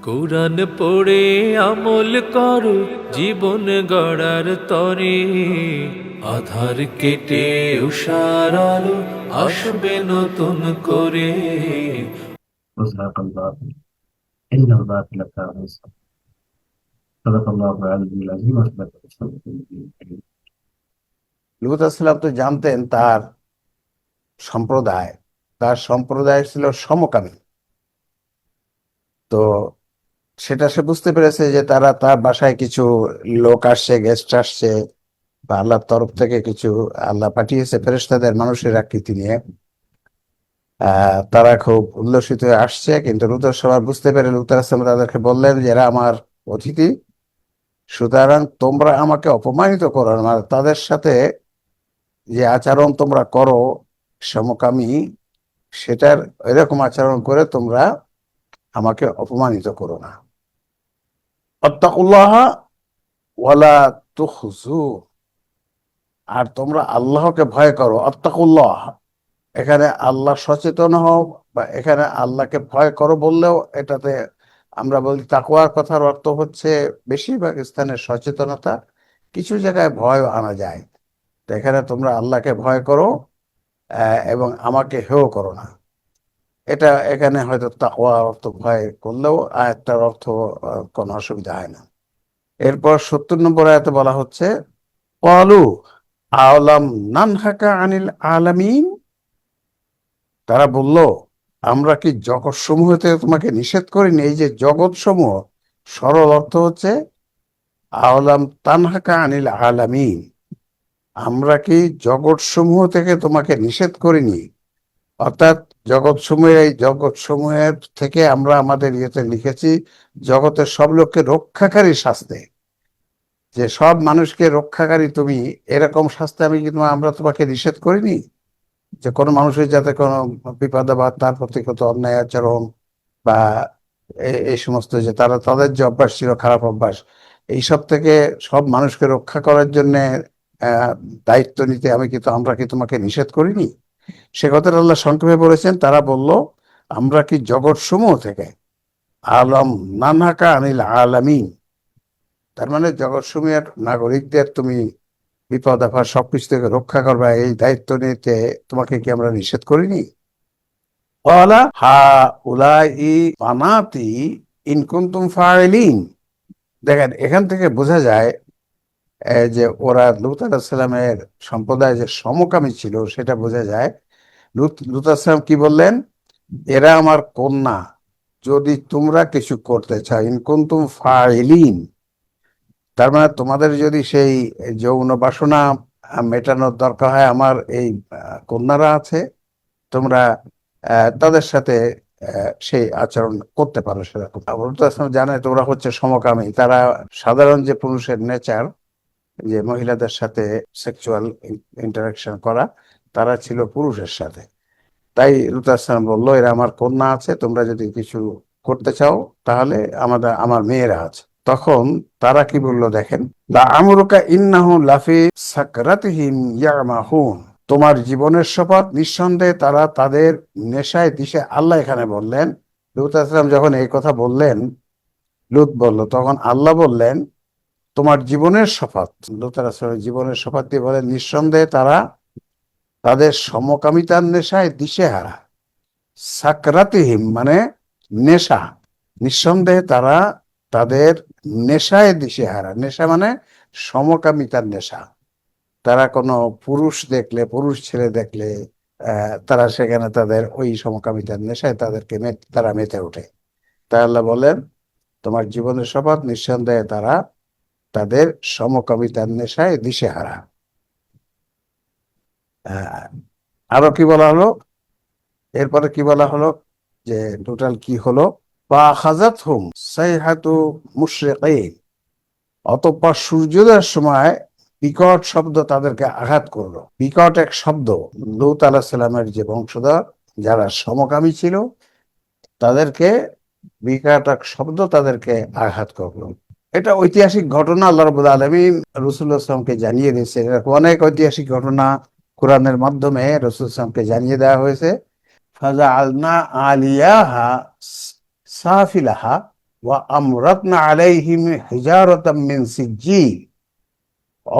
কুরআন পড়ে আমল করো জীবন গড়ার তরে, আধার কেটে উষার আলো আসবে নতুন করে। وزهق الباطل إن الباطل كان زهوقا. صدق الله العلي العظيم وصدق رسوله النبي الكريم. লূত আসসালাম তো জানতেন সম্প্রদায় তার সম্প্রদায় ছিল সমকামী। তো সেটা সে বুঝতে পেরেছে যে তার বাসায় কিছু লোক আসছে, গেস্ট আসছে, বা আল্লাহর তরফ থেকে কিছু আল্লাহ পাঠিয়েছে ফেরেশতাদের মানুষের আকৃতি নিয়ে। তারা খুব উল্লসিত হয়ে আসছে, কিন্তু লূত সবার বুঝতে পেরে লূত আসলাম তাদেরকে বললেন যে এরা আমার অতিথি, সুতরাং তোমরা আমাকে অপমানিত করো না। মানে তাদের সাথে যে আচরণ তোমরা করো সমকামী, সেটার এরকম আচরণ করে তোমরা আমাকে অপমানিত করো না। আত্তাকুল্লাহ ওয়ালা তুখজু, আর তোমরা আল্লাহকে ভয় করো। আত্তাকুল্লাহ, এখানে আল্লাহ সচেতন হও, বা এখানে আল্লাহকে ভয় করো বললেও এটাতে আমরা বলি তাকওয়ার কথার অর্থ হচ্ছে বেশিরভাগ স্থানে সচেতনতা, কিছু জায়গায় ভয় আনা যায়। তো এখানে তোমরা আল্লাহকে ভয় করো এবং আমাকে হেয় করো না। এটা এখানে হয়তো তাকওয়ার অর্থ ভয় করলেও আয়াতটার অর্থ কোনো অসুবিধা হয় না। এরপর 70 নম্বর আয়াতে বলা হচ্ছে ক্বালু আওলাম নানহাকা আনিল আলামিন, তারা বলল আমরা কি জগৎ সমূহ থেকে তোমাকে নিষেধ করিনি। এই যে জগৎ সমূহ, সরল অর্থ হচ্ছে আওলাম তানহাকা আনিল আলামিন, আমরা কি জগৎ সমূহ থেকে তোমাকে নিষেধ করিনি। অর্থাৎ জগৎ সমূহের থেকে আমরা আমাদের ইয়েতে লিখেছি জগতের সব লোককে রক্ষাকারী শাস্তে, যে সব মানুষকে রক্ষাকারী তুমি, এরকম শাস্তে আমরা তোমাকে নিষেধ করিনি। যে কোনো মানুষের যাতে কোনো বিপদ বা তার প্রতি কত অন্যায় আচরণ বা এই সমস্ত যে তাদের যে অভ্যাস ছিল, খারাপ অভ্যাস, এইসব থেকে সব মানুষকে রক্ষা করার জন্য দায়িত্ব নিতে আমরা কি তোমাকে নিষেধ করিনি। সে কথাটা আল্লাহ সংক্ষেপে বলেছেন। তারা বলল আমরা কি জগৎ সমূহ থেকে আলম নানহাকা আনিল আলামিন, তার মানে জগৎ সমূহের নাগরিকদের তুমি বিপদ আপদ সবকিছু থেকে রক্ষা করবা, এই দায়িত্ব নিতে তোমাকে কি আমরা নিষেধ করিনি। ক্বালা হাউলাই বানাতি ইন কুনতুম ফাইলিন। দেখেন, এখান থেকে বোঝা যায় যে ওরা লূত আলাইহিস সালামের সম্প্রদায় যে সমকামী ছিল সেটা বোঝা যায়। লূত আলাইহিস সালাম কি বললেন, এরা আমার কন্যা, যদি তোমরা কিছু করতে চাও, ইন কুনতুম ফাইলিন, তার মানে তোমাদের যদি সেই যৌন বাসনা মেটানোর দরকার হয়, আমার এই কন্যারা আছে, তোমরা তাদের সাথে সেই আচরণ করতে পারো। সেরকম জানে তোমরা হচ্ছে সমকামী, তারা সাধারণ যে পুরুষের নেচার, যে মহিলাদের সাথে সেক্সুয়াল ইন্টারাকশন করা, তারা ছিল পুরুষের সাথে। তাই লূত আসলাম বললো এরা আমার কন্যা আছে, তোমরা যদি কিছু করতে চাও তাহলে আমার মেয়েরা আছে। তখন তারা কি বললো দেখেন, লা আমরুকা ইন্নাহু লাফি সাকরাতিহিম ইয়ামাহুন, তোমার জীবনের শপথ, নিঃসন্দেহে তারা তাদের নেশায় দিশে। আল্লাহ এখানে বললেন, লূত আসলাম যখন এই কথা বললেন, লূত বলল, তখন আল্লাহ বললেন তোমার জীবনের শপথ। লূত আসলামের জীবনের শপথ দিয়ে বলেন নিঃসন্দেহে তারা তাদের সমকামিতার নেশায় দিশেহারা। সাকরাতিহিম মানে নেশা, নিঃসন্দেহে তারা তাদের নেশায় দিশেহারা। নেশা মানে সমকামিতার নেশা। তারা কোনো পুরুষ ছেলে দেখলে তারা সেখানে তাদের ওই সমকামিতার নেশায় তারা মেতে ওঠে। তাই আল্লাহ বলেন তোমার জীবনের শপথ, নিঃসন্দেহে তারা তাদের সমকামিতার নেশায় দিশেহারা। আরো কি বলা হলো, এরপরে কি বলা হলো, যে টোটাল কি হলো, বা খাজাত হুম সাইহাতু মুশরিকিন, অতঃপর সূর্যোদয়ের সময় বিকট শব্দ তাদেরকে আঘাত করলো। বিকট এক শব্দ, লূত আলাইহিস সালামের যে বংশধর যারা সমকামী ছিল তাদেরকে বিকট এক শব্দ তাদেরকে আঘাত করলো। এটা ঐতিহাসিক ঘটনা। আল্লাহ রাব্বুল আলামিন রাসূলুল্লাহ সাল্লাল্লাহু আলাইহি ওয়াসাল্লামকে জানিয়ে দিয়েছেন। এরকম অনেক ঐতিহাসিক ঘটনা কোরআনের মাধ্যমে রাসূলুল্লাহ সাল্লাল্লাহু আলাইহি ওয়াসাল্লামকে জানিয়ে দেওয়া হয়েছে। ফাজআলনা আলিয়াহা সাফিলাহা ওয়া আমরাতনা আলাইহিম হিজারাতাম মিন সিজ্জিল,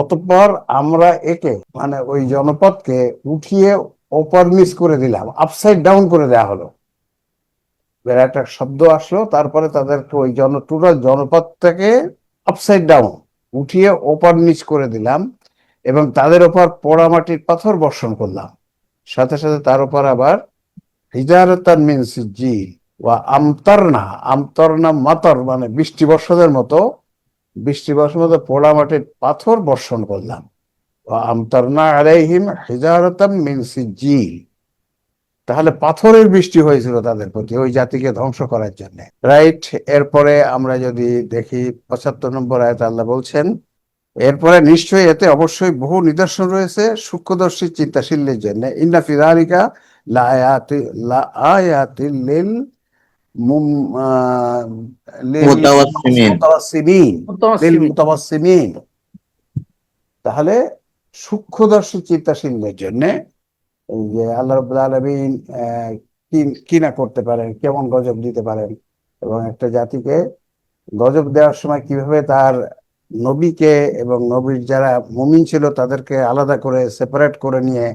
অতঃপর আমরা একে মানে ওই জনপদকে উঠিয়ে ওপর নিচ করে দিলাম, আপসাইড ডাউন করে দেওয়া হলো। এর একটা শব্দ আসলো, তারপরে তাদেরকে ওই টোটাল জনপদটাকে আপসাইড ডাউন উঠিয়ে ওপর নিচ করে দিলাম, এবং তাদের ওপর পোড়ামাটির পাথর বর্ষণ করলাম, সাথে সাথে তার উপর আবার হিজারাতান মিন সিজ্জিল ওয়া আমতারনা, আমতারনা মাতর মানে বৃষ্টি বর্ষণের মতো, বৃষ্টি বর্ষণের মতো পোড়ামাটির পাথর বর্ষণ করলাম। ওয়া আমতারনা আলাইহিম হিজারাতাম মিন সিজ্জিল, তাহলে পাথরের বৃষ্টি হয়েছিল তাদের প্রতি ওই জাতিকে ধ্বংস করার জন্য। রাইট। এরপরে আমরা যদি দেখি 75 নম্বর আয়াতে আল্লাহ বলছেন, এরপরে নিশ্চয়ই এতে অবশ্যই বহু নিদর্শন রয়েছে সূক্ষ্মদর্শী চিন্তাশীলদের জন্য। ইন্না ফি যালিকা লাআয়াতিন লিল মুম- আহ, লিল মুতাওয়াসসিমিন। মুতাওয়াসসিমিন, লিল মুতাওয়াসসিমিন। তাহলে সূক্ষ্মদর্শী চিন্তাশীলদের জন্য এই যে আল্লাহ রাব্বুল আলামিন কি কি না করতে পারেন, কেমন গজব দিতে পারেন, এবং একটা জাতিকে গজব দেওয়ার সময় কিভাবে তার নবীকে এবং নবীর যারা মুমিন ছিল তাদেরকে আলাদা করে সেপারেট করে নিয়ে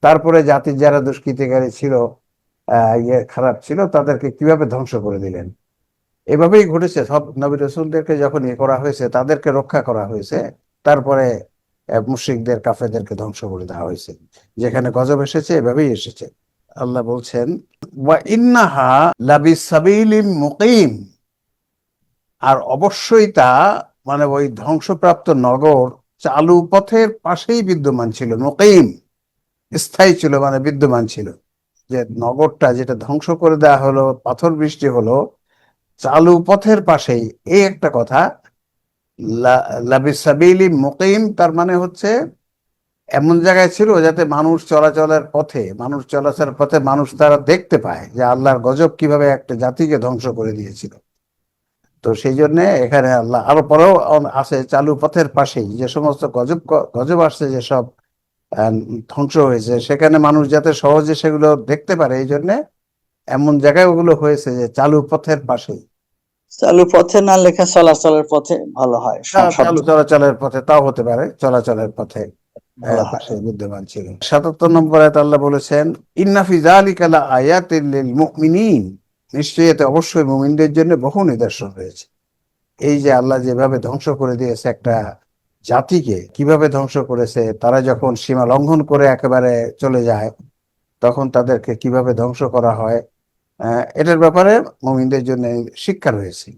তারপরে জাতির যারা দুষ্কৃতিকারী ছিল, খারাপ ছিল, তাদেরকে কিভাবে ধ্বংস করে দিলেন। এভাবেই ঘটেছে সব নবী রসুলদেরকে যখন করা হয়েছে, তাদেরকে রক্ষা করা হয়েছে, তারপরে মুশরিকদের কাফেরদেরকে ধ্বংস করে দেওয়া হয়েছে। যেখানে গজব এসেছে এভাবেই এসেছে। আল্লাহ বলছেন ওয়া ইন্নাহা লাবিসাবিলিম মুকিম, আর অবশ্যই তা মানে ওই ধ্বংসপ্রাপ্ত নগর চালু পথের পাশেই বিদ্যমান ছিল। মুকিম স্থায়ী ছিল মানে বিদ্যমান ছিল। যে নগরটা যেটা ধ্বংস করে দেওয়া হলো, পাথর বৃষ্টি হলো, চালু পথের পাশেই, এই একটা কথা। লাবিসাবিলি মুকিম তার মানে হচ্ছে এমন জায়গায় ছিল যাতে মানুষ চলাচলের পথে, মানুষ চলাচলের পথে মানুষ তারা দেখতে পায় যে আল্লাহর গজব কিভাবে একটা জাতিকে ধ্বংস করে দিয়েছিল। তো সেই জন্য এখানে আল্লাহ আরো পরেও আছে চালু পথের পাশেই যে সমস্ত গজব গজব আসছে, যেসব ধ্বংস হয়েছে, সেখানে মানুষ যাতে সহজে সেগুলো দেখতে পারে, এই জন্য এমন জায়গায় ওগুলো হয়েছে যে চালু পথের পাশেই। চালু পথে না লেখা চলাচলের পথে ভালো হয়। চালু চলাচলের পথে, তাও হতে পারে চলাচলের পথে ভালো হয়। পাশে বিদ্যমান ছিল। 77 নম্বর আয়াতে আল্লাহ বলেছেন ইন্না ফি যালিকা লাআয়াতিন লিল মুমিনিন, নিশ্চয়ই এতে অবশ্যই মুমিনদের জন্য বহু নিদর্শন রয়েছে। এই যে আল্লাহ যেভাবে ধ্বংস করে দিয়েছে একটা জাতিকে, কিভাবে ধ্বংস করেছে, তারা যখন সীমা লঙ্ঘন করে একেবারে চলে যায় তখন তাদেরকে কিভাবে ধ্বংস করা হয়, এটার ব্যাপারে মুমিনদের জন্য শিক্ষা রয়েছে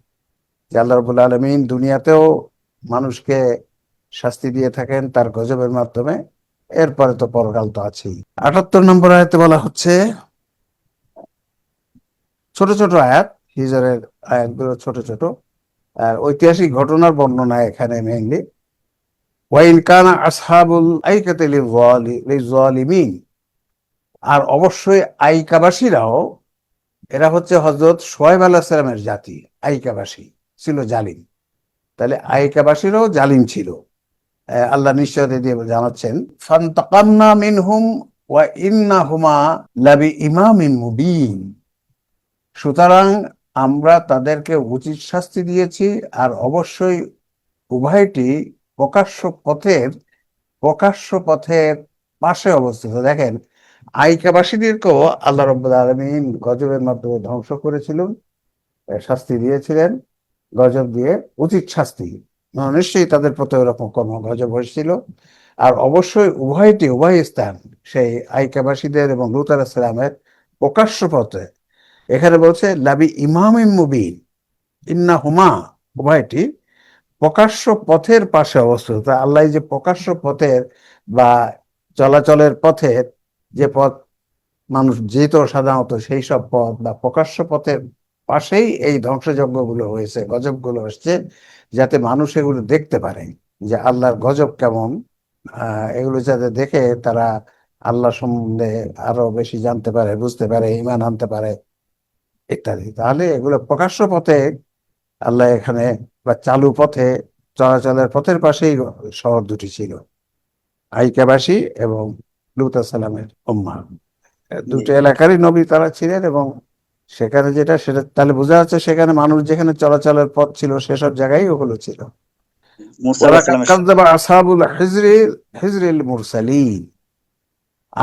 যে আল্লাহ রাব্বুল আলামিন দুনিয়াতেও মানুষকে শাস্তি দিয়ে থাকেন তার গজবের মাধ্যমে, এরপরে তো পরকাল তো আছেই। 78 নম্বর আয়াতে বলা হচ্ছে, ছোট ছোট আয়াত, হিজরের আয়াতগুলো ছোট ছোট, আর ঐতিহাসিক ঘটনার বর্ণনা এখানে মেইনলি। ওয়াইন কানা আসহাবুল আইকাতি লিযালিমিন, আর অবশ্যই আইকাবাসীরাও, এরা হচ্ছে হযরত শুআয়ব আলাইহিস সালামের জাতি, আইকাবাসী ছিল জালিম, তাহলে আইকাবাসীরাও জালিম ছিল। আল্লাহ নিশ্চয়তা দিয়ে জানাচ্ছেন ফান্তাকামনা মিনহুম ওয়া ইন্নাহুমা লাবি ইমামিন মুবিন, সুতরাং আমরা তাদেরকে উচিত শাস্তি দিয়েছি, আর অবশ্যই উভয়টি প্রকাশ্য পথের পাশে অবস্থিত। দেখেন, আইকাবাসীদেরকেও আল্লাহ রাব্বুল আলামিন গজবের মাধ্যমে ধ্বংস করেছিলেন, শাস্তি দিয়েছিলেন গজব দিয়ে, উচিত শাস্তি। নিশ্চয়ই তাদের প্রতি ওরকম কোনো গজব হয়েছিল। আর অবশ্যই উভয় স্থান, সেই আইকাবাসীদের এবং লূত আলাইহিস সালামের প্রকাশ্য পথে, এখানে বলছে লাবি ইমামিন মুবিন, ইন্নাহুমা উভয়টি প্রকাশ্য পথের পাশে অবস্থিত। আল্লাহ যে প্রকাশ্য পথের বা চলাচলের পথের যে পথ মানুষ যেত সাধারণত, সেই সব পথ বা প্রকাশ্য পথের পাশেই এই ধ্বংসযজ্ঞগুলো হয়েছে, গজবগুলো হচ্ছে, যাতে মানুষ এগুলো দেখতে পারে যে আল্লাহর গজব কেমন, এগুলো যাতে দেখে তারা আল্লাহ সম্বন্ধে আরো বেশি জানতে পারে, বুঝতে পারে, ঈমান আনতে পারে ইত্যাদি। তাহলে এগুলো প্রকাশ্য পথে আল্লাহ এখানে, বা চালু পথে, চলাচলের পথের পাশেই শহর দুটি ছিল, আইকাবাসী এবং লূত আলাইহিস সালামের উম্মাহ। দুটো এলাকারই নবী তারা ছিলেন এবং সেখানে যেটা, সেটা তাহলে বোঝা যাচ্ছে সেখানে মানুষ যেখানে চলাচলের পথ ছিল সেসব জায়গায় ওগুলো ছিল। মুসা আলাইহিস ওয়ালাকাদ সালামের কাযযাবা আসহাবুল হিজরিল মুরসালিন,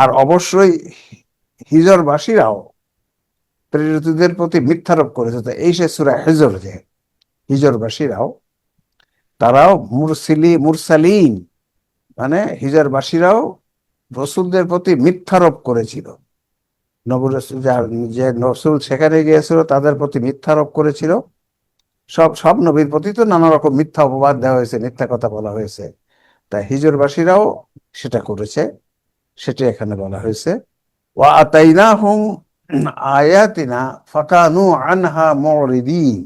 আর অবশ্যই হিজরবাসীরাও প্রেরিতদের প্রতি মিথ্যারোপ করেছে। তো এই সে সূরা হিজর, যে হিজরবাসীরাও, তারাও মুরসালিন মানে হিজরবাসীরাও রসুলদের প্রতি মিথ্যারোপ করেছিল। নবী রাসূল যে রসুল সেখানে গিয়েছিল তাদের প্রতি মিথ্যারোপ করেছিল। সব সব নবীর প্রতি তো নানা রকম মিথ্যা অপবাদ দেওয়া হয়েছে, মিথ্যা কথা বলা হয়েছে। তাই হিজরবাসীরাও সেটা করেছে, সেটা এখানে বলা হয়েছে। ওয়া আতাইনাহুম আয়াতিনা ফাকানু আনহা মুরিদিন,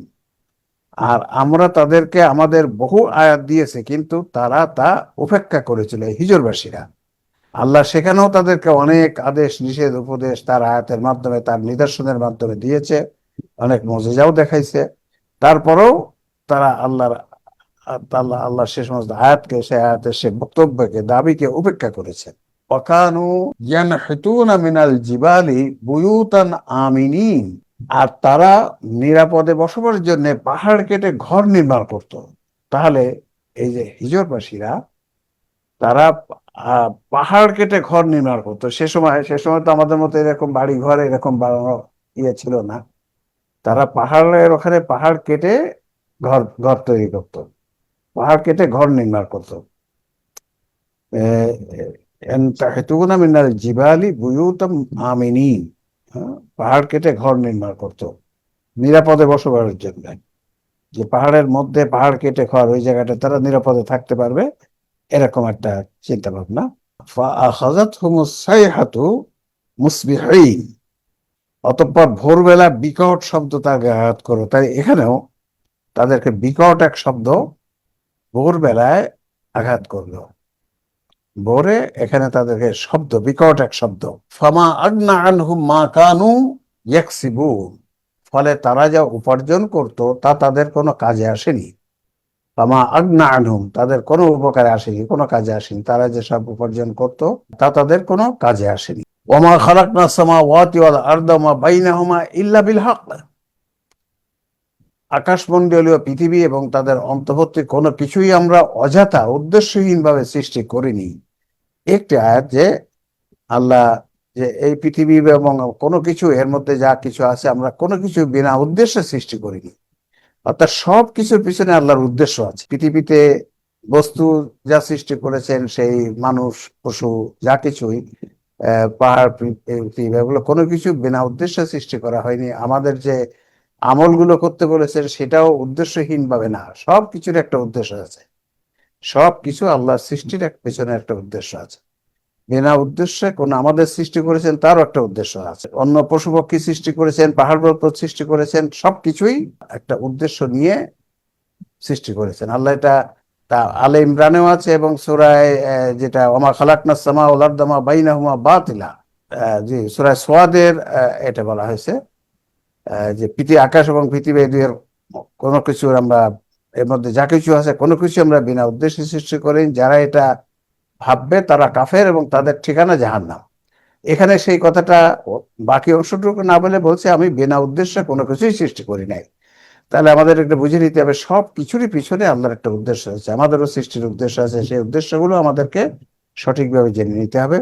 আর আমরা তাদেরকে আমাদের বহু আয়াত দিয়েছে কিন্তু তারা তা উপেক্ষা করেছিল, এই হিজরবাসীরা। আল্লাহ সেখানেও তাদেরকে অনেক আদেশ নিষেধ উপদেশ তার আয়াতের মাধ্যমে, তার নিদর্শনের মাধ্যমে দিয়েছে, অনেক মজেজাও দেখাইছে। তারপরেও তারা আল্লাহ সে সমস্ত আয়াতকে, সে আয়াতের সে বক্তব্যকে, দাবিকে উপেক্ষা করেছে। ওয়াকানু ইয়ানহিতুনা মিনাল জিবালি বুয়ুতান আমিনিন, আর তারা নিরাপদে বসবাসের জন্য পাহাড় কেটে ঘর নির্মাণ করত। তাহলে এই যে হিজরবাসীরা, তারা পাহাড় কেটে ঘর নির্মাণ করতো। সে সময় তো আমাদের মতো এরকম বাড়ি ঘর এরকম বানানো ছিল না। তারা পাহাড়ের ওখানে পাহাড় কেটে ঘর ঘর তৈরি করতো, পাহাড় কেটে ঘর নির্মাণ করতো। তাহতুনা মিনাল জিবালি বুয়ুতাম আমিনিন, পাহাড় কেটে ঘর নির্মাণ করতো নিরাপদে বসবাসের জন্য। যে পাহাড়ের মধ্যে পাহাড় কেটে ঘর, ওই জায়গাটা তারা নিরাপদে থাকতে পারবে, এরকম একটা চিন্তা ভাবনা। ফাআখাযাতহুমুস সাইহাতু মুসবিহিন, অতঃপর ভোরবেলা বিকট শব্দ তাকে আঘাত করো। তাই এখানেও তাদেরকে বিকট এক শব্দ ভোরবেলায় আঘাত করলো। ভোরে এখানে তাদেরকে শব্দ, বিকট এক শব্দ। ফামা আগনা আনহুম মা কানু ইয়াকসিবুন, ফলে তারা যা উপার্জন করত তা তাদের কোনো কাজে আসেনি। ফামা আগনা আনহুম, তাদের কোনো উপকারে আসেনি, কোনো কাজে আসেনি। তারা যেসব উপার্জন করত তা তাদের কোনো কাজে আসেনি। ওয়ামা খালাকনা সামাওয়াতি ওয়াল আরদা ওয়া বাইনাহুমা ইল্লা বিল হক, আকাশমণ্ডলীয় পৃথিবী এবং তাদের অন্তর্বর্তী কোনো কিছুই আমরা অযথা উদ্দেশ্যহীনভাবে সৃষ্টি করিনি। একটি আয়াত যে আল্লাহ যে এই পৃথিবী এবং কোনো কিছু এর মধ্যে যা কিছু আছে আমরা কোনো কিছু বিনা উদ্দেশ্যে সৃষ্টি করিনি। অর্থাৎ সব কিছুর পিছনে আল্লাহর উদ্দেশ্য আছে। পৃথিবীতে বস্তু যা সৃষ্টি করেছেন, সেই মানুষ পশু যা কিছুই, পাহাড় পৃথিবী, এগুলো কোনো কিছু বিনা উদ্দেশ্যে সৃষ্টি করা হয়নি। আমাদের যে আমলগুলো করতে বলেছেন সেটাও উদ্দেশ্যহীন ভাবে না, সব কিছুর একটা উদ্দেশ্য আছে। সব কিছু আল্লাহর সৃষ্টির পেছনে একটা উদ্দেশ্য আছে। বিনা উদ্দেশ্যে কোন আমাদের সৃষ্টি করেছেন তারও একটা উদ্দেশ্য আছে। অন্য পশু পক্ষী সৃষ্টি করেছেন, পাহাড় পর্বত সৃষ্টি করেছেন, সবকিছুই একটা উদ্দেশ্য নিয়ে সৃষ্টি করেছেন আল্লাহ। এটা তা আলে ইমরানেও আছে এবং সূরায়ে যেটা ওমা খালাকনাস সামা ওয়াল আরদা মা বাইনাহুমা বাতিলা, জি সূরা সোয়াদের এটা বলা হয়েছে যে আকাশ এবং পৃথিবী এর কোনো কিছু আমরা, এর মধ্যে যা কিছু আছে কোনো কিছু আমরা বিনা উদ্দেশ্যে সৃষ্টি করি। যারা এটা ভাববে তারা কাফের এবং তাদের ঠিকানা জাহান্নাম। এখানে সেই কথাটা বাকি অংশটুকু না বলে বলছে আমি বিনা উদ্দেশ্যে কোনো কিছুই সৃষ্টি করি নাই। তাহলে আমাদের একটা বুঝে নিতে হবে সব কিছুরই পিছনে আল্লাহর একটা উদ্দেশ্য আছে, আমাদেরও সৃষ্টির উদ্দেশ্য আছে। সেই উদ্দেশ্যগুলো আমাদেরকে সঠিকভাবে জেনে নিতে হবে।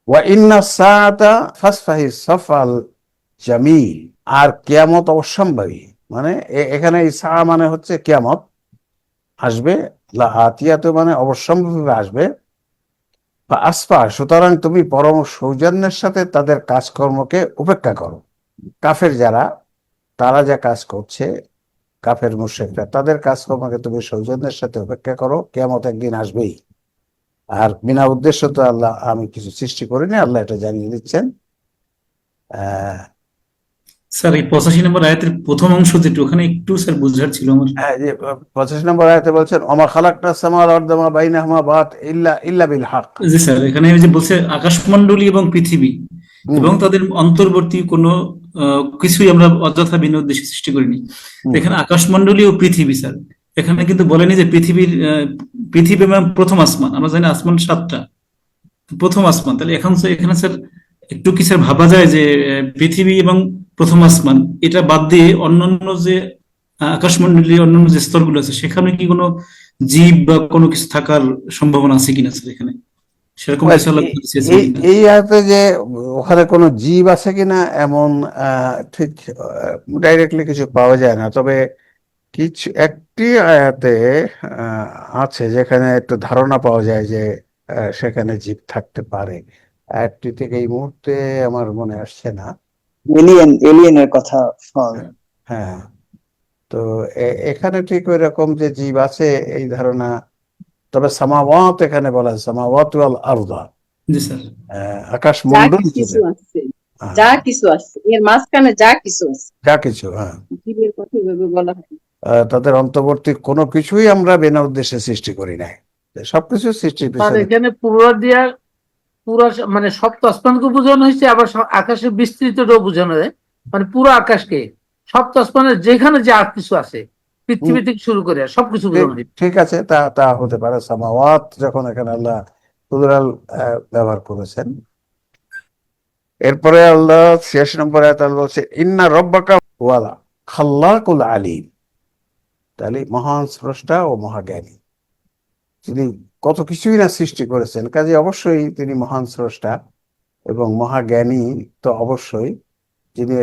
ওয়া ইন্না সাআতা ফাসফাহি সাফাল জামিল, আর কিয়ামত অবশ্যম্ভাবী, মানে এখানে ইসা মানে হচ্ছে কিয়ামত আসবে, লা আতিয়াত মানে অবশ্যম্ভাবী আসবে। বা আসফা, সুতরাং তুমি পরম সৌজন্যের সাথে তাদের কাজকর্মকে উপেক্ষা করো। কাফের যারা, তারা যা কাজ করছে, কাফের মুশরিকরা, তাদের কাজকর্মকে তুমি সৌজন্যের সাথে উপেক্ষা করো, কিয়ামত একদিন আসবেই। আর বিনা উদ্দেশ্য তো আল্লাহ আমি কিছু সৃষ্টি করিনি, আল্লাহ এটা জানিয়ে দিচ্ছেন। স্যার এই 85 নম্বর আয়াতের প্রথম অংশ যেটা, ওখানে একটু স্যার বুঝার ছিল আমার। যে 85 নম্বর আয়াতে বলছেন ওমা খালাকনাস সামাওয়াতি ওয়াল আরদা মা বাইনাহুমা বাত ইল্লা বিল হক। জি স্যার, এখানে ওই যে বলছে আকাশমণ্ডলী এবং পৃথিবী এবং তাদের অন্তর্বর্তী কোনো কিছুই আমরা অযথা বিনা উদ্দেশ্যে সৃষ্টি করিনি। এখানে আকাশমণ্ডলী ও পৃথিবী স্যার, এখানে কিন্তু বলেনি যে পৃথিবী এবং প্রথম আসমান। আমরা জানি আসমান 7টা, প্রথম আসমান। তাহলে এখানে স্যার একটু কি স্যার ভাবা যায় যে পৃথিবী এবং প্রথম আসমান, এটা বাদ দিয়ে অন্যান্য যে আকাশমণ্ডলী অন্যান্য যে স্তরগুলো আছে সেখানে কি কোনো জীব বা কোনো কিছু থাকার সম্ভাবনা আছে কিনা স্যার এখানে, সেরকম Well, কিছু আল্লাহ বলতে চেয়েছেন এই কিনা? এই আয়াতে যে ওখানে কোনো জীব আছে কিনা এমন ঠিক ডাইরেক্টলি কিছু পাওয়া যায় না, তবে কিছু একটি আয়াতে আছে যেখানে একটু ধারণা পাওয়া যায় যে সেখানে জীব থাকতে পারে। আয়াতটি থেকে এই মুহূর্তে আমার মনে আসছে না। এলিয়েনের কথা পাওয়া যায়। হ্যাঁ, তো এখানে ঠিক ওই রকম যে জীব আছে এই ধারণা, তবে সামাওয়াত এখানে বলা আছে, সামাওয়াত ওয়াল আরদা, জি স্যার। আকাশ যা মন্ডল কিছু আছে, হ্যাঁ, যা কিছু আছে এর মাঝখানে যা কিছু আছে, যা কিছু, হ্যাঁ, জীবের কথা এভাবে বলা হয়। তাদের অন্তর্বর্তী কোনো কিছুই আমরা বিনা উদ্দেশ্যে সৃষ্টি করি নাই, সবকিছু সৃষ্টির আর পিছনে। এখানে পুরো দিয়া পুরো মানে সপ্ত আসমানকে বোঝানো হয়েছে, আবার আকাশের বিস্তৃতটাও বোঝানো হয়, মানে পুরো আকাশকে, সপ্ত আসমানের যেখানে যা কিছু আছে পৃথিবী থেকে শুরু করে সবকিছু ঠিক বোঝানো হয়েছে। ঠিক আছে, তা তা হতে পারে। সামাওয়াত যখন এখানে আল্লাহ প্লুরাল ব্যবহার করেছেন, এরপরে আল্লাহ 86 নম্বর আয়াতে আল্লাহ বলছে ইন্না রব্বাকা ওয়ালা খাল্লাকুল আলিম, তাহলে মহান স্রষ্টা ও মহাজ্ঞানী, তিনি কত কিছুই না সৃষ্টি করেছেন, কাজে অবশ্যই তিনি মহান স্রষ্টা এবং মহাজ্ঞানী। তো অবশ্যই যিনি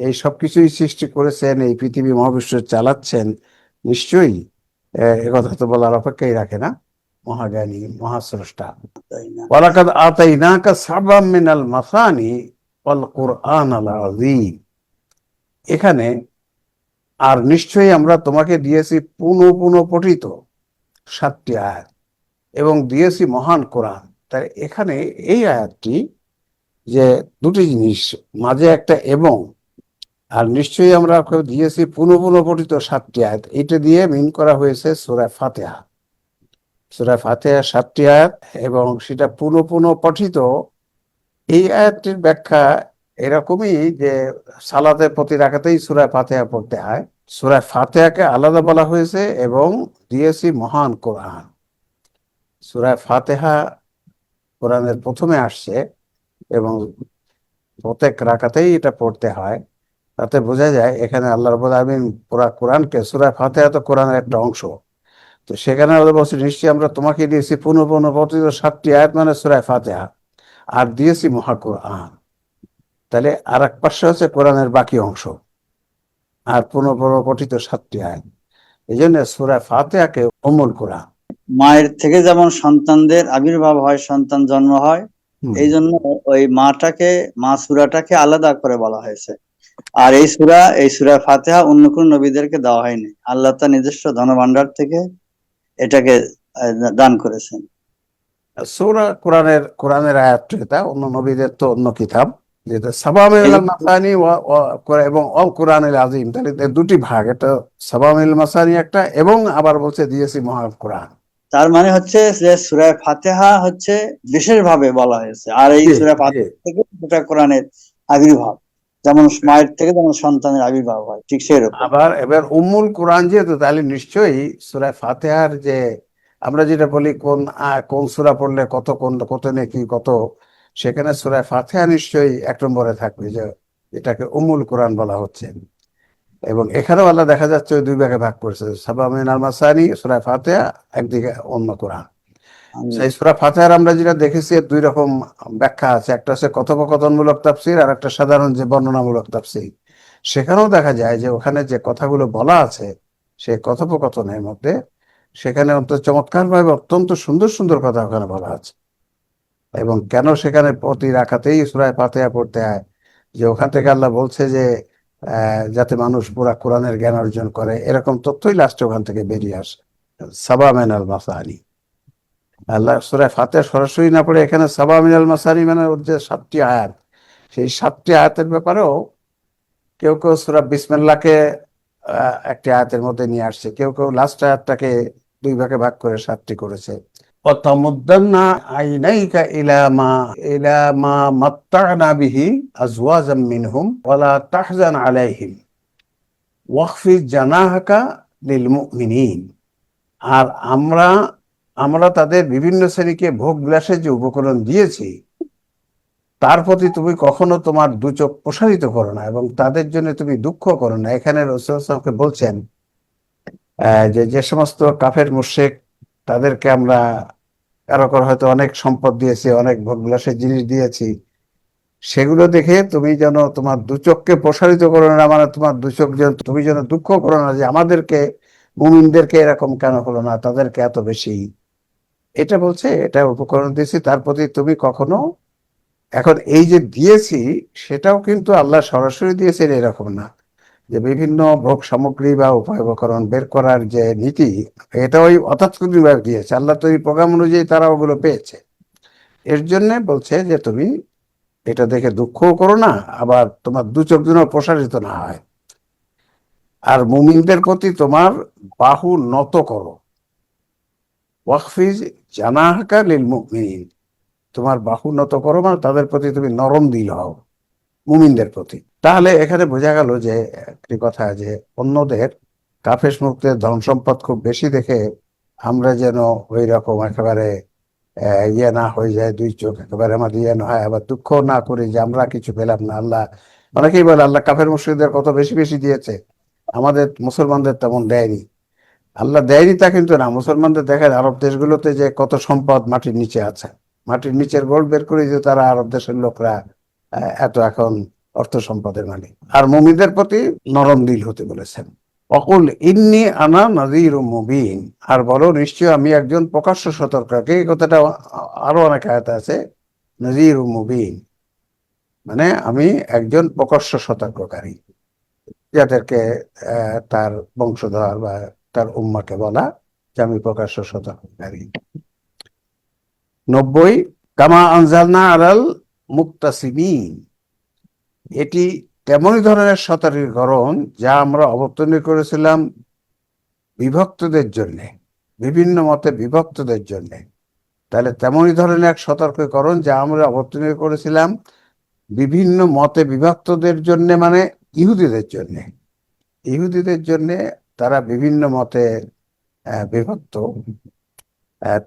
এই সবকিছুই সৃষ্টি করেছেন, এই পৃথিবী মহাবিশ্ব চালাচ্ছেন, নিশ্চয়ই একথা তো বলার অপেক্ষাই রাখে না, মহাজ্ঞানী মহাস্রষ্টা। তাই না? ওয়ালাকাদ আতাইনাকা সাবআম মিনাল মাসানি ওয়াল কুরআনাল আযীম, এখানে আর নিশ্চয়ই আমরা তোমাকে দিয়েছি পুনঃ পুনঃ পঠিত 7টি আয়াত এবং দিয়েছি মহান কোরআন। তাই এখানে এই আয়াতটি যে দুটি জিনিস মাঝে একটা এবং, আর নিশ্চয়ই আমরা দিয়েছি পুনঃ পুনঃ পঠিত 7টি আয়াত, এটা দিয়ে মিন করা হয়েছে সূরা ফাতিহা। সূরা ফাতিহা 7টি আয়াত এবং সেটা পুনঃ পুনঃ পঠিত। এই আয়াতটির ব্যাখ্যা এরকমই যে সালাতে প্রতি রাকাতেই সূরা ফাতিহা পড়তে হয়, সূরা ফাতিহাকে আলাদা বলা হয়েছে এবং দিয়েছি মহান কোরআন। সূরা ফাতিহা কোরআনের প্রথমে আসছে এবং প্রত্যেক রাকাতেই এটা পড়তে হয়, তাতে বোঝা যায় এখানে আল্লাহ রাব্বুল আলামিন পুরা কোরআনকে, সূরা ফাতিহা তো কোরআনের একটা অংশ, তো সেখানে আল্লাহ বলছে নিশ্চয়ই আমরা তোমাকে দিয়েছি পুনঃ পুনঃ পঠিত 7টি আয়াত মানে সূরা ফাতিহা, আর দিয়েছি মহা কোরআন। তাহলে আর এক পাশে হচ্ছে কোরআনের বাকি অংশ আর পুনঃ পুনঃ পঠিত 7টি আয়াত, এই জন্য সূরা ফাতিহাকে উম্মুল কোরআন। মায়ের থেকে যেমন সন্তানদের আবির্ভাব হয়, সন্তান জন্ম হয়, হুম। এই জন্য ওই মা সূরাটাকে আলাদা করে বলা হয়েছে। আর এই সূরা ফাতিহা অন্য কোন নবীদেরকে দেওয়া হয়নি, আল্লাহ তার নিজস্ব ধনভাণ্ডার থেকে এটাকে দান করেছেন। সূরা কোরআনের আয়াত এটা, অন্য নবীদের তো অন্য কিতাব, যেটা সাবামিল মাসানি এবং অল কোরআনুল আযীম, তাহলে এর দুটি ভাগ, এটা সাবামিল মাসানি একটা এবং আবার বলছে দিয়েছি মহা কোরআন। তার মানে হচ্ছে যে সূরা ফাতিহা হচ্ছে বিশেষভাবে বলা হয়েছে, আর এই জি, সূরা জি। ফাতিহা থেকে গোটা কোরআনের আবির্ভাব, যেমন মায়ের থেকে যেমন সন্তানের আবির্ভাব হয়, ঠিক সেরকম। আবার এবার উম্মুল কোরআন যেহেতু, তাহলে নিশ্চয়ই সূরা ফাতিহার যে আমরা যেটা বলি কোন সূরা পড়লে কত নেকি কত, সেখানে সূরা ফাতিহা নিশ্চয়ই 1 নম্বরে থাকবে, যে এটাকে উম্মুল কোরআন বলা হচ্ছে। এবং এখানেও আল্লাহ দেখা যাচ্ছে ওই দুই ভাগে ভাগ করেছে, সাবামিন আল মাসানি সূরা ফাতিহা, একদিকে অন্য কোরআন। সেই সূরা ফাতিহার আমরা যেটা দেখেছি এর 2 রকম ব্যাখ্যা আছে, একটা হচ্ছে কথোপকথনমূলক তাফসীর আর একটা সাধারণ যে বর্ণনামূলক তাফসীর। সেখানেও দেখা যায় যে ওখানে যে কথাগুলো বলা আছে সেই কথোপকথনের মধ্যে, সেখানে চমৎকার ভাবে অত্যন্ত সুন্দর সুন্দর কথা ওখানে বলা আছে। এবং কেন সেখানে প্রতি রাকাতেই সূরা ফাতিহা পড়তে হয়, যে ওখান থেকে আল্লাহ বলছে যে যাতে মানুষ পুরা কোরআনের জ্ঞান অর্জন করে, এরকম তথ্যই লাস্টে ওখান থেকে বেরিয়ে আসে। সাবা মিনাল মাসানি, আল্লাহ সূরা ফাতিহা সরাসরি না পড়ে এখানে সাবা মিনাল মাসানি মানে ওর যে 7টি আয়াত, সেই 7টি আয়াতের ব্যাপারেও কেউ কেউ সূরা বিসমিল্লাহকে একটি আয়াতের মধ্যে নিয়ে আসছে, কেউ কেউ লাস্ট আয়াতটাকে 2 ভাগে ভাগ করে 7টি করেছে। وَتَمُدَّنَّا عَيْنَيْكَ إِلَى مَا مَتَّعْنَا بِهِ أَزْوَاجًا مِّنْهُمْ وَلَا تَحْزَنْ عَلَيْهِمْ وَاخْفِضْ جَنَاحَكَ لِلْمُؤْمِنِينَ, আর আমরা তাদের বিভিন্ন শ্রেণীকে ভোগ বিলাসের যে উপকরণ দিয়েছি, তার প্রতি তুমি কখনো তোমার দু চোখ প্রসারিত করো না এবং তাদের জন্য তুমি দুঃখ করো না। এখানে রাসূল সাল্লাল্লাহু আলাইহি ওয়াসাল্লামকে বলছেন যে যে সমস্ত কাফের মুশরিক তাদেরকে আমরা কারো কারো হয়তো অনেক সম্পদ দিয়েছি, অনেক ভোগবিলাসের জিনিস দিয়েছি, সেগুলো দেখে তুমি যেন তোমার দু চোখকে প্রসারিত করো না, মানে তোমার দু চোখ যেন তুমি যেন দুঃখ করো না যে আমাদেরকে মুমিনদেরকে এরকম কেন হলো না, তাদেরকে এত বেশি। এটা বলছে, এটা উপকরণ দিয়েছি, তার প্রতি তুমি কখনো, এখন এই যে দিয়েছি সেটাও কিন্তু আল্লাহ সরাসরি দিয়েছেন এরকম না, যে বিভিন্ন ভোগ সামগ্রী বা উপকরণ বের করার যে নীতি, এটা ওই অতাৎক্ষণিকভাবে দিয়েছে আল্লাহ, তো এই প্রোগ্রাম অনুযায়ী তারা ওগুলো পেয়েছে। এর জন্য বলছে যে তুমি এটা দেখে দুঃখও করো না, আবার তোমার দু চোখ যেন প্রসারিত না হয়। আর মুমিনদের প্রতি তোমার বাহু নত করো, ওয়াকফিজ জানাহাকা লিল মুমিনিন, তোমার বাহু নত করো, মানে তাদের প্রতি তুমি নরম দিল হও মুমিনদের প্রতি। তাহলে এখানে বোঝা গেল যে একটি কথা, যে অন্যদের কাফের মুক্তের ধন সম্পদ খুব বেশি দেখে আমরা যেন ওই রকম একেবারে ইয়ে না হয়ে যায়, দুই চোখ একেবারে আমাদের ইয়ে না হয়, আবার দুঃখ না করি যে আমরা কিছু পেলাম না। আল্লাহ, অনেকেই বলে আল্লাহ কাফের মুশরিকদের কত বেশি বেশি দিয়েছে, আমাদের মুসলমানদের তেমন দেয়নি। আল্লাহ দেয়নি তা কিন্তু না, মুসলমানদের দেখেন আরব দেশগুলোতে যে কত সম্পদ মাটির নিচে আছে, মাটির নিচের গোল্ড বের করে যে তারা আরব দেশের লোকরা এত এখন অর্থ সম্পদের মালিক। আর মুমিনদের প্রতি নরম দিল হতে বলেছেন। অকুল ইন্নি আনা নাযীরু মুবিন, আর বলো নিশ্চয় আমি একজন প্রকাশ্য সতর্ককারী। এই কথাটা আরো অনেক আয়াতে আছে, নাযীরু মুবিন, মানে আমি একজন প্রকাশ্য সতর্ককারী, যাদেরকে তার বংশধর বা তার উম্মাকে বলা যে আমি প্রকাশ্য সতর্ককারী। 90 কামা আনজালনা আলাল মুক্তাসিমিন, এটি তেমনই ধরনের সতর্কীকরণ যা আমরা অবতীর্ণ করেছিলাম বিভক্তদের জন্য, বিভিন্ন মতে বিভক্তদের জন্য। তাহলে তেমনই ধরনের এক সতর্কীকরণ যা আমরা অবতীর্ণ করেছিলাম বিভিন্ন মতে বিভক্তদের জন্য, মানে ইহুদিদের জন্য। ইহুদিদের জন্য, তারা বিভিন্ন মতে বিভক্ত,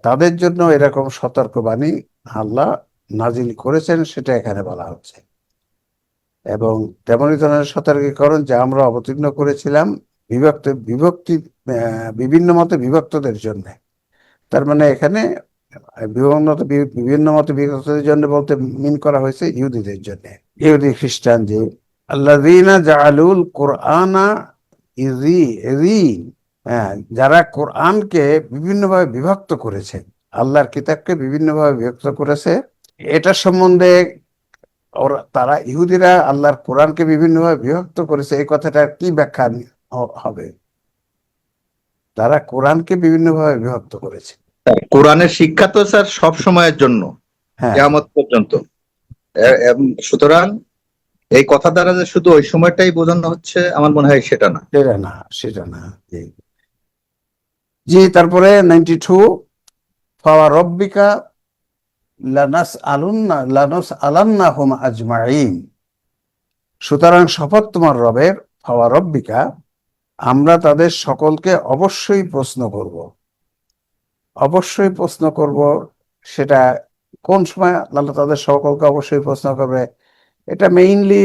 তাদের জন্য এরকম সতর্কবাণী আল্লাহ নাজিল করেছেন, সেটা এখানে বলা হচ্ছে। এবং তেমনই ধরনের সতর্কীকরণ যা আমরা অবতীর্ণ করেছিলাম বিভিন্ন মতে বিভক্তদের জন্য। তার মানে এখানে বিভিন্ন মতে বিভক্তদের জন্য বলতে মিন করা হয়েছে ইহুদিদের জন্য, ইহুদি খ্রিস্টান, যে আল্লাযীনা জাআলুল কুরআনা ইযীন, যারা কোরআনকে বিভিন্নভাবে বিভক্ত করেছে, আল্লাহর কিতাবকে বিভিন্নভাবে বিভক্ত করেছে। এটা সম্বন্ধে তারা ইহুদিরা আল্লাহর কোরআনকে বিভিন্নভাবে বিভক্ত করেছে, এই কথাটার কি ব্যাখ্যা হবে? তারা কোরআনকে বিভিন্নভাবে বিভক্ত করেছে। কোরআনের শিক্ষা তো স্যার সব সময়ের জন্য, হ্যাঁ, কিয়ামত পর্যন্ত। সুতরাং এই কথা দ্বারা যে শুধু ওই সময়টাই বোঝানো হচ্ছে, আমার মনে হয় সেটা না। সেটা না। জি, তারপরে 92 ফাওয়া রব্বিকা লানাসআলান্নাহুম আজমাইন, সুতরাং শপথ তোমার রবের, ফাওয়া রব্বিকা, আমরা তাদের সকলকে অবশ্যই প্রশ্ন করব। অবশ্যই প্রশ্ন করব, সেটা কোন সময় আল্লাহ তাদের সকলকে অবশ্যই প্রশ্ন করবে? এটা মেইনলি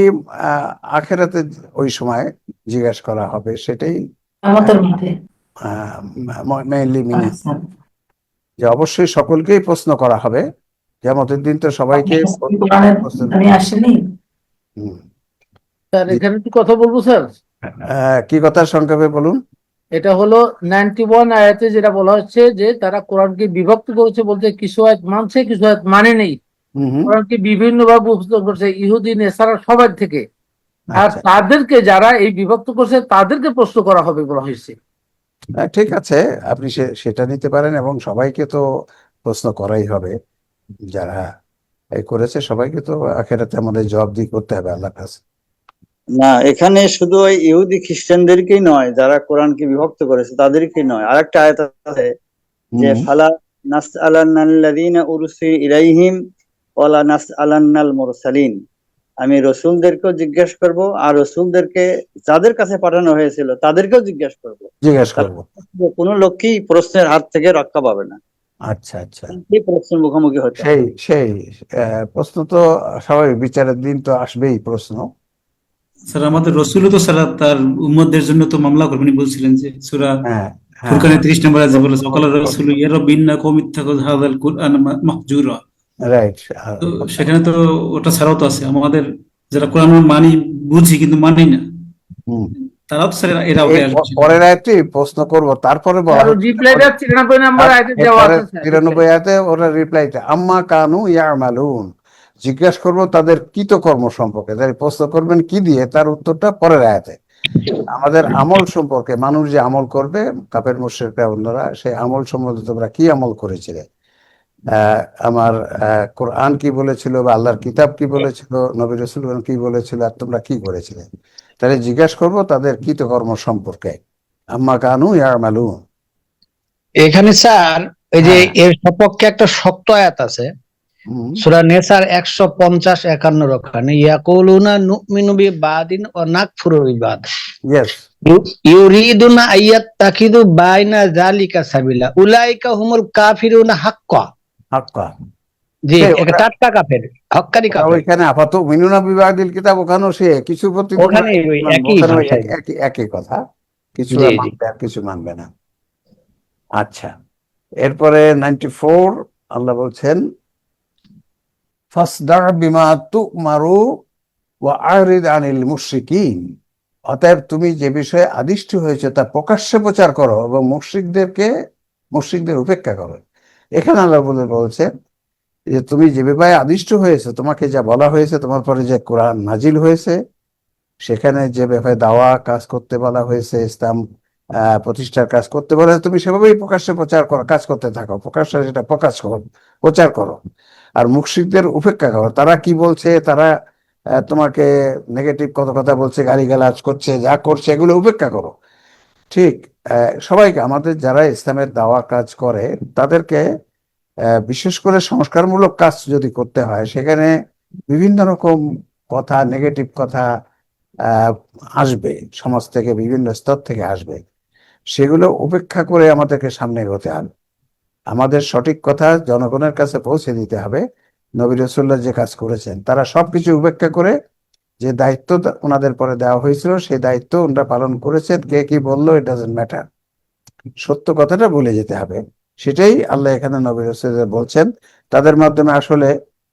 আখেরাতে ওই সময় জিজ্ঞাসা করা হবে, সেটাই মেইনলি মিনিং, যে অবশ্যই সকলকেই প্রশ্ন করা হবে। কিয়ামতের দিন তো সবাইকে স্যার এখানে একটু কথা বলবো স্যার। কি কথা সংক্ষেপে বলুন। এটা হলো 91 আয়াতে যেটা বলা হচ্ছে যে তারা কোরআনকে বিভক্ত করেছে, বলতে কিছু আয়াত মানছে কিছু আয়াত মানে নেই। কোরআনকে বিভিন্ন ভাবে উপস্থিত করছে ইহুদি নেসারা সবার থেকে, আর তাদেরকে যারা এই বিভক্ত করছে তাদেরকে প্রশ্ন করা হবে বলা হয়েছে। ঠিক আছে, আপনি সেটা নিতে পারেন, এবং সবাইকে তো প্রশ্ন করাই হবে, যারা এই করেছে সবাইকে তো আখেরাতে আমাদের জবাবদিহি করতে হবে আল্লাহর কাছে। না, এখানে শুধু ওই ইহুদি খ্রিস্টানদেরকেই নয়, যারা কোরআনকে বিভক্ত করেছে তাদেরকেই নয়, আরেকটা আয়াত আছে যে ফালা নাসআলান্নাল্লাযীনা উরসিলা ইলাইহিম ওয়ালা নাসআলান্নাল মুরসালিন, আমি রসুলদেরকেও জিজ্ঞেস করব আর রসুলদেরকে যাদের কাছে পাঠানো হয়েছিল তাদেরকেও জিজ্ঞেস করব। করব, কোনো লোকই প্রশ্নের হাত থেকে রক্ষা পাবে না। আচ্ছা আচ্ছা, এই প্রশ্নের মুখোমুখি হতে হবে। সেই সেই প্রশ্ন তো স্বাভাবিক, বিচারের দিন তো আসবেই প্রশ্ন। স্যার আমাদের রসুলও তো স্যার তার উম্মতদের জন্য তো মামলা করবেন বলছিলেন, যে সূরা হ্যাঁ হ্যাঁ, ফুরকানের 30 নম্বর আয়াতে বলে সকাল রসুল ইয়া রাব্বি ইন্নাকুম ইত্তাখাযু হাযাল কুরআন মাহজুরা। রাইট। তো সেখানে তো ওটা ছাড়াও তো আছে আমাদের যারা কোরআন মানি, বুঝি কিন্তু মানি না, তারাও তো স্যার এরা ওকে আসবে সেখানে। পরের আয়াতটি প্রশ্ন করব, তারপরে বলা আর হচ্ছে রিপ্লাইটা 93 নম্বর আয়াতে দেওয়া এরপরে আছে স্যার। 93 আয়াতে ওরা রিপ্লাইতে আম্মা কানু ইয়ামালুন, জিজ্ঞেস করবো তাদের কৃতকর্ম সম্পর্কে। তাই প্রশ্ন করবেন কি দিয়ে, তার উত্তরটা পরের আয়াতে। আমাদের আমল সম্পর্কে, মানুষ যে আমল করবে, কাফের মুশরিকরা অন্যরা, সেই আমল সম্বন্ধে তোমরা কি আমল করেছিলে, আমার কোরআন কি বলেছিল, বা আল্লাহর কিতাব কি বলেছিল, নবী রাসূলগণ কি বলেছিল, আর তোমরা কি করেছিলে। তাহলে জিজ্ঞাসা করব তাদের কৃতকর্ম সম্পর্কে। আম্মা কানু ইয়ামালুন। এখানে স্যার ওই যে হ্যাঁ। এর সপক্ষে একটা শক্ত আয়াত আছে, হুম, সূরা নেসার 150-51 ওখানে, ইয়াকুলুনা নুমিনু বিবাদিন ওয়া নাকফুরু বিবাদ ইয়েস, ইউরিদুনা আইয়াত্তাখিযু বাইনা যালিকা সাবিলা উলাইকা হুমুল কাফিরুনা হাক্কা। হাক্কা। জি, সে এটা টাটকা কাফের, হক্কানি কাফের। ওইখানে আপাতত মিনুনা বিবাদিল কিতাব, ওখানেও সে কিছু প্রতি ওখানে ওই একই ওখানে ওই ভাষায়। একই কথা, কিছু জি, জি। মানবে আর কিছু মানবে না। আচ্ছা, এরপরে 94 আল্লাহ বলছেন ফাসদা বিমা তুমারু ওয়া আরিদ আনিল মুশরিকিন। অতএব তুমি যে বিষয়ে আদিষ্ট হয়েছে তা প্রকাশ্যে প্রচার করো এবং মুশরিকদের উপেক্ষা করো। এখানে আল্লাহ বলছেন যে তুমি যে ব্যাপারে আদিষ্ট হয়েছে, তোমাকে যা বলা হয়েছে, তোমার পরে যে কোরআন নাজিল হয়েছে, সেখানে যে ব্যাপারে দাওয়া কাজ করতে বলা হয়েছে, ইসলাম প্রতিষ্ঠার কাজ করতে বলা হয়েছে, তুমি সেভাবেই প্রকাশ্যে প্রচার করো, কাজ করতে থাকো, প্রকাশ্যে সেটা প্রচার করো। আর মুশরিকদের উপেক্ষা করো, তারা কি বলছে, তারা তোমাকে নেগেটিভ কত কথা বলছে, গালিগালাজ করছে, যা করছে, এগুলো উপেক্ষা করো। ঠিক, সবাইকে, আমাদের যারা ইসলামের দাওয়া কাজ করে তাদেরকে বিশেষ করে সংস্কারমূলক কাজ যদি করতে হয়, সেখানে বিভিন্ন রকম কথা, নেগেটিভ কথা আসবে, সমাজ থেকে বিভিন্ন স্তর থেকে আসবে। সেগুলো উপেক্ষা করে আমাদেরকে সামনে এগোতে হবে। আমাদের সঠিক কথা জনগণের কাছে পৌঁছে দিতে হবে। নবী রাসূলুল্লাহ যে কাজ করেছেন, তারা সবকিছু উপেক্ষা করে যে দায়িত্ব ওনাদের পরে দেওয়া হয়েছিল, সেই দায়িত্ব ওনারা পালন করেছেন। কে কি বললো, ইট ডাজন্ট ম্যাটার, সত্য কথাটা বলে যেতে হবে। সেটাই আল্লাহ এখানে নবী রাসূলদের বলছেন। তাদের মাধ্যমে আসলে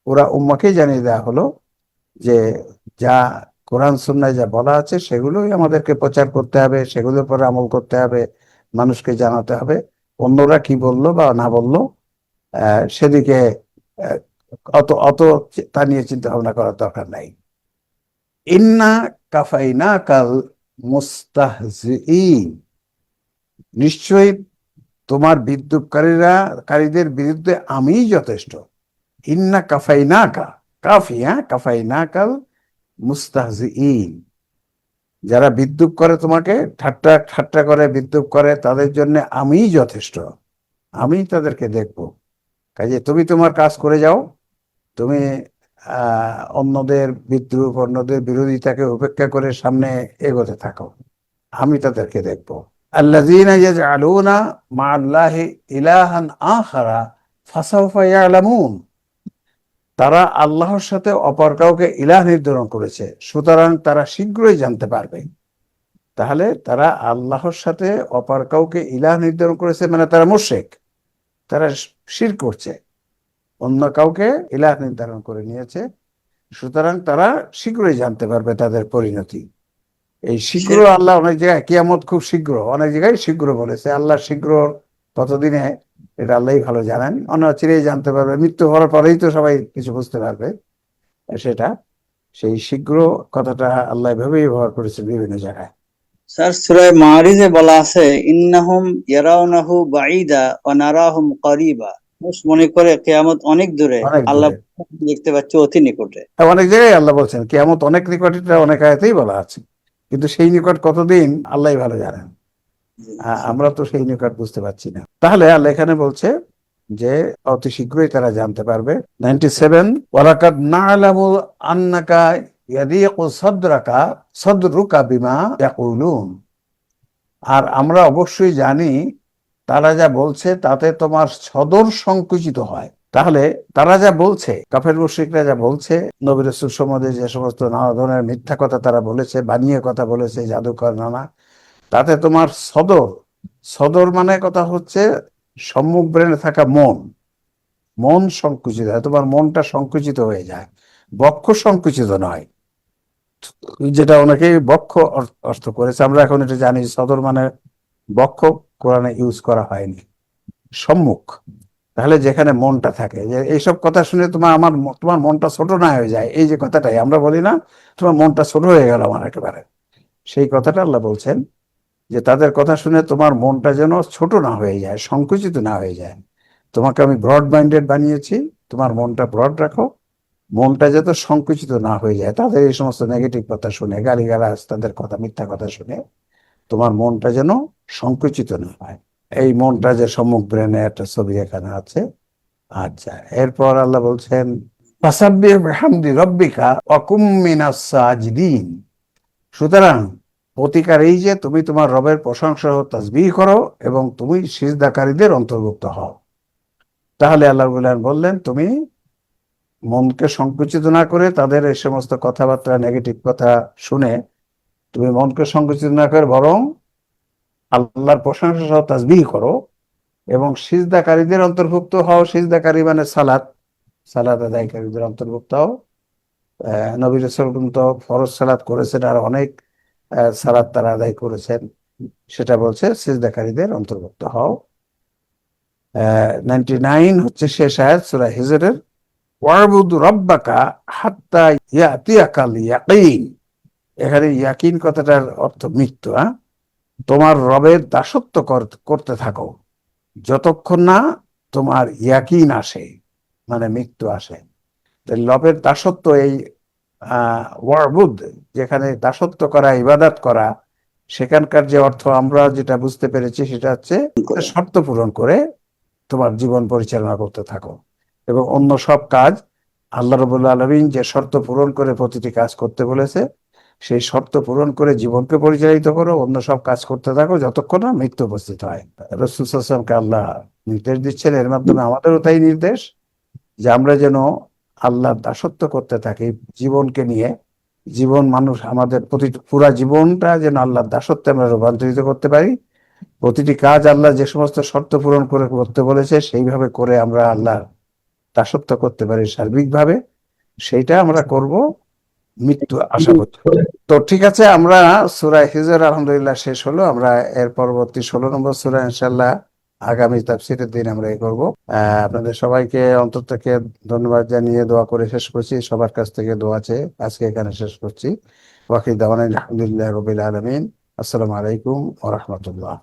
ওরা উম্মাকেই জানিয়ে দেওয়া হলো যে যা কোরআন সুন্নায় যা বলা আছে সেগুলোই আমাদেরকে প্রচার করতে হবে, সেগুলোর পরে আমল করতে হবে, মানুষকে জানাতে হবে। অন্যরা কি বললো বা না বললো সেদিকে আহ, অত অত তা নিয়ে চিন্তা ভাবনা করার দরকার নাই। ইন্না কাফাইনা কাল মুস্তাহজিঈন, নিশ্চয়ই তোমার কারীদের বিরুদ্ধে আমিই যথেষ্ট। ইন্না কাফাইনাকা, কাফি, হ্যাঁ, কাফাইনাকাল মুস্তাহজিঈন, যারা বিদ্রূপ করে তোমাকে, ঠাট্টা করে, বিদ্রূপ করে, তাদের জন্য আমিই যথেষ্ট, আমি তাদেরকে দেখবো। কাজে তুমি তোমার কাজ করে যাও, তুমি অন্যদের বিদ্রূপ, অন্যদের বিরোধিতাকে উপেক্ষা করে সামনে এগোতে থাকো, আমি তাদেরকে দেখবো। আল্লাযীনা ইয়াজআলুনা মা'আল্লাহি ইলাহান আখারা ফাসাউফা ইয়ালামুন, তারা আল্লাহর সাথে অপর কাউকে ইলাহ নির্ধারণ করেছে, সুতরাং তারা শীঘ্রই জানতে পারবে। তাহলে তারা আল্লাহর সাথে অপর কাউকে ইলাহ নির্ধারণ করেছে, মানে তারা মুশরিক, তারা শিরক করছে, অন্য কাউকে ইলাহ নির্ধারণ করে নিয়েছে, সুতরাং তারা শীঘ্রই জানতে পারবে তাদের পরিণতি। এই শীঘ্র, আল্লাহ অনেক জায়গায় কিয়ামত খুব শীঘ্র, অনেক জায়গায় শীঘ্র বলেছে। আল্লাহ শীঘ্র কতদিনে, এটা আল্লাহই ভালো জানেন, অচিরেই জানতে পারবে, মৃত্যু হওয়ার পরেই তো সবাই কিছু বুঝতে পারবে সেটা। সেই শীঘ্র কথাটা আল্লাহ এভাবেই ব্যবহার করেছে বিভিন্ন জায়গায়। স্যার সূরা মাআরিজে বলা আছে ইন্নাহুম ইয়ারাউনাহু বাঈদা ওয়া নারাহুম করিবা, মানুষ মনে করে কিয়ামত অনেক দূরে, অনেক আল্লাহ দূরে। দেখতে পাচ্ছে অতি নিকটে। অনেক জায়গায় আল্লাহ বলছেন কিয়ামত অনেক নিকটে, অনেক আয়াতেই বলা আছে, কিন্তু সেই নিকট কতদিন আল্লাহই ভালো জানেন। আমরা তো সেই নিকট বুঝতে পারছি না। তাহলে আল্লাহ এখানে বলছে যে অতি শীঘ্রই তারা জানতে পারবে। 97 ওয়ালাকাদ না'লামু আন্নাকা ইয়াদিকু সাদরুকা বিমা ইয়াকুলুন, আর আমরা অবশ্যই জানি তারা যা বলছে তাতে তোমার সদর সংকুচিত হয়। তাহলে তারা যা বলছে, কাফের মুশরিকরা যা বলছে, নবী রাসূল সম্বন্ধে যে সমস্ত নানা ধরনের মিথ্যা কথা তারা বলেছে, বানিয়ে কথা বলেছে, জাদুকর নানা, তাতে তোমার সদর, সদর মানে কথা হচ্ছে সম্মুখ ব্রেনে থাকা মন, মন সংকুচিত হয়, তোমার মনটা সংকুচিত হয়ে যায়, বক্ষ সংকুচিত নয়, যেটা অনেকেই বক্ষ অর্থ করেছে। আমরা এখন এটা জানি সদর মানে বক্ষ কোরআনে ইউজ করা হয়নি, সম্মুখ। তাহলে যেখানে মনটা থাকে, যে এইসব কথা শুনে তোমার মনটা ছোট না হয়ে যায়, এই যে কথাটাই আমরা বলি না, তোমার মনটা ছোট হয়ে গেল আমার একেবারে, সেই কথাটা আল্লাহ বলছেন যে তাদের কথা শুনে তোমার মনটা যেন ছোট না হয়ে যায়, সংকুচিত না হয়ে যায়। তোমাকে আমি ব্রড মাইন্ডেড বানিয়েছি, তোমার মনটা ব্রড রাখো, মনটা যাতে সংকুচিত না হয়ে যায়। তাদের এই সমস্ত নেগেটিভ কথা শুনে, গালিগালাজ, তাদের কথা, মিথ্যা কথা শুনে তোমার মনটা যেন সংকুচিত না হয়। এই মনটা যে সম্মুখ ব্রেনে একটা ছবি এখানে আছে। আচ্ছা, এরপর আল্লাহ বলছেন ফাসাব্বিহ বিহামদি রাব্বিকা ওয়া কুম মিনাস সাজিদিন। সুতরাং প্রতিকার এই যে তুমি তোমার রবের প্রশংসা ও তাসবিহ করো এবং তুমি সিজদাকারীদের অন্তর্ভুক্ত হও। তাহলে আল্লাহ রাব্বুল আলামিন বললেন তুমি মনকে সংকুচিত না করে তাদের এই সমস্ত কথাবার্তা, নেগেটিভ কথা শুনে তুমি মনকে সংকুচিত না করে বরং আল্লাহর প্রশংসা সহ তাসবিহ করো এবং সিজদাকারীদের অন্তর্ভুক্ত হও। সিজদাকারী মানে সালাত, সালাত আদায়কারীদের অন্তর্ভুক্ত হও। নবী রাসূল তো ফরজ সালাত করেছেন, আর অনেক সালাত তারা আদায় করেছেন, সেটা বলছে সিজদাকারীদের অন্তর্ভুক্ত হও। 99 হচ্ছে শেষ আয়াত সূরা হিজরের, ওয়াবুদ রাব্বাকা হাত্তা ইয়াতিয়াকাল ইয়াকিন। এখানে ইয়াকিন কথাটার অর্থ মৃত্যু। তোমার রবের দাসত্ব করতে থাকো যতক্ষণ না তোমার ইয়াকিন আসে, মানে মৃত্যু আসে। রবের দাসত্ব, এই ওয়াবুদ, যেখানে দাসত্ব করা, ইবাদত করা, সেখানকার যে অর্থ আমরা যেটা বুঝতে পেরেছি সেটা হচ্ছে শর্ত পূরণ করে তোমার জীবন পরিচালনা করতে থাকো, এবং অন্য সব কাজ আল্লাহ রাব্বুল আলামিন যে শর্ত পূরণ করে প্রতিটি কাজ করতে বলেছে, সেই শর্ত পূরণ করে জীবনকে পরিচালিত করো, অন্য সব কাজ করতে থাকো যতক্ষণ না মৃত্যু উপস্থিত হয়। রাসূল সাল্লাল্লাহু আলাইহি ওয়াসাল্লামকে আল্লাহ নির্দেশ দিচ্ছেন, এর মাধ্যমে আমাদেরও তাই নির্দেশ যে আমরা যেন আল্লাহর দাসত্ব করতে থাকি জীবনকে নিয়ে। জীবন, মানুষ, আমাদের পুরা জীবনটা যেন আল্লাহর দাসত্বে আমরা রূপান্তরিত করতে পারি। প্রতিটি কাজ আল্লাহ যে সমস্ত শর্ত পূরণ করে করতে বলেছে সেইভাবে করে আমরা আল্লাহর দাসত্ব করতে পারি সার্বিকভাবে, সেইটা আমরা করব মৃত্যু আশা করছি। তো ঠিক আছে, আমরা সূরা হিজর আলহামদুলিল্লাহ শেষ হলো। আমরা এর পরবর্তী 16 নম্বর সূরা ইনশাআল্লাহ আগামী তাফসীরের দিন আমরা এই করবো। আপনাদের সবাইকে অন্তর থেকে ধন্যবাদ জানিয়ে দোয়া করে শেষ করছি। সবার কাছ থেকে দোয়া আছে, আজকে এখানে শেষ করছি। ওয়াকির দাওয়ানা আলহামদুলিল্লাহ রাব্বিল আলামিন। আসসালামু আলাইকুম ওয়া রাহমাতুল্লাহ।